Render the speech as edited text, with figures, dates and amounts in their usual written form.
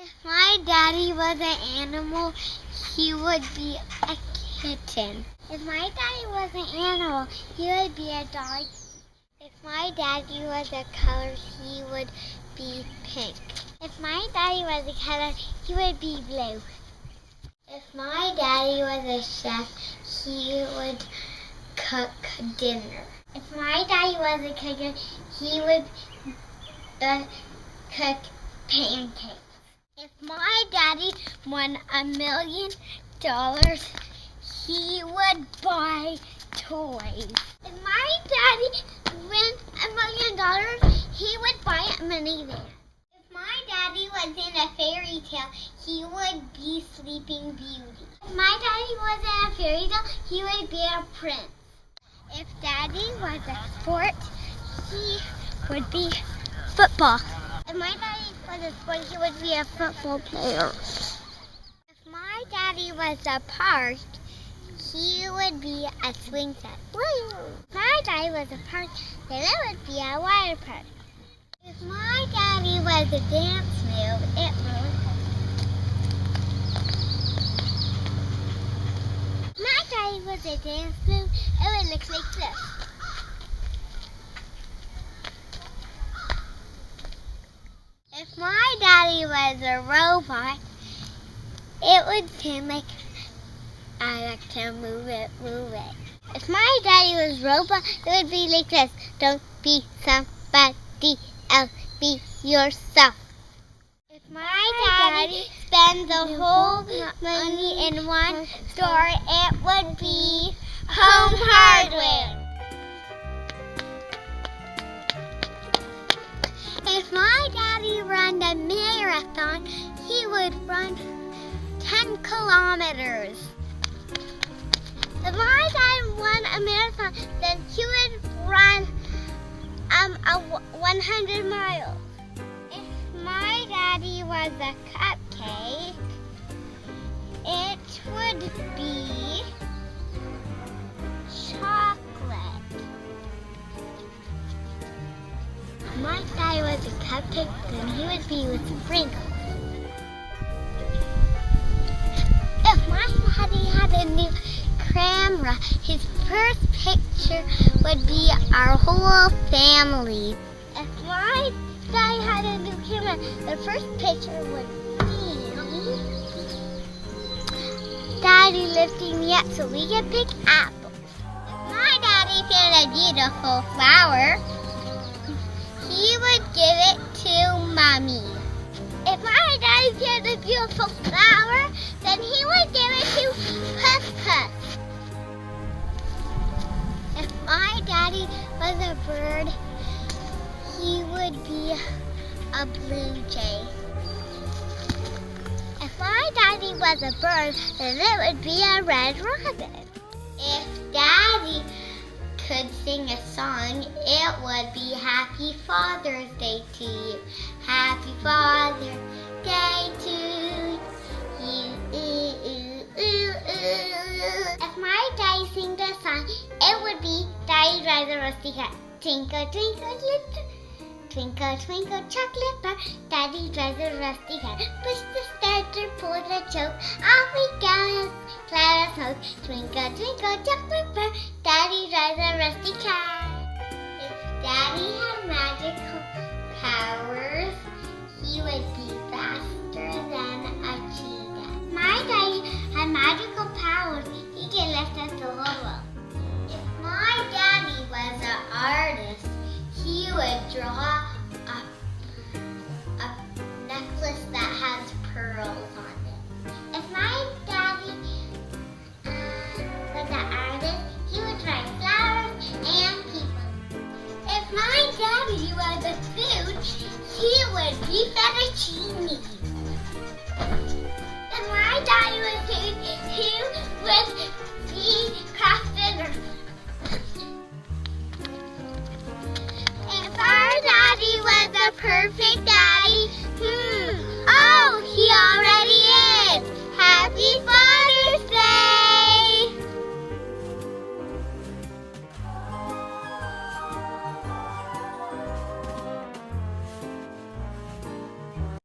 If my daddy was an animal, he would be a kitten. If my daddy was an animal, he would be a dog. If my daddy was a color, he would be pink. If my daddy was a color, he would be blue. If my daddy was a chef, he would cook dinner. If my daddy was a cooker, he would cook pancakes. If my daddy won $1 million, he would buy toys. If my daddy won $1 million, he would buy a minivan. If my daddy was in a fairy tale, he would be Sleeping Beauty. If my daddy was in a fairy tale, he would be a prince. If daddy was a sport, he would be football. If my daddy was a sport, he would be a football player. If my daddy was a park, he would be a swing set. If my daddy was a park, then it would be a water park. If my daddy was a dance move, it would. If my daddy was a dance move, it would look like this. If my daddy was a robot, it would sound like I like to move it, move it. If my daddy was a robot, it would be like this. Don't be somebody else, be yourself. If my daddy spends the whole money in one store, it would be Home Hardware. If my daddy ran a marathon, he would run 10 kilometers. If my dad won a marathon, then he would run 100 miles. If my daddy was a cupcake, it would be chocolate. If my daddy was a cupcake, then he would be with sprinkles. If my daddy had a new camera, his first picture would be our whole family. If my daddy had a new camera, the first picture would be Daddy lifting me up so we can pick apples. If my daddy found a beautiful flower, he would give it to Mommy. If my daddy found a beautiful flower, then he would give it to Puff Puff. If my daddy was a bird, he would be a blue jay. If my daddy was a bird, then it would be a red robin. If Daddy could sing a song, it would be Happy Father's Day to you. Happy Father's Day to you. If my daddy sang a song, it would be Daddy drives a rusty car. Twinkle, twinkle, little twinkle, twinkle, chocolate bar. Daddy drives a rusty car. Push the starter, pull the choke. Off we go, cloud of smoke. Twinkle, twinkle, chocolate bar. Daddy drives a rusty car. If Daddy had magical powers, he would be faster than a cheetah. My daddy had magical powers. He can lift us a little. If my daddy was an artist, he would draw a necklace that has pearls on it. If my daddy was an artist, he would draw flowers and people. If my daddy was a food, he would be fettuccine.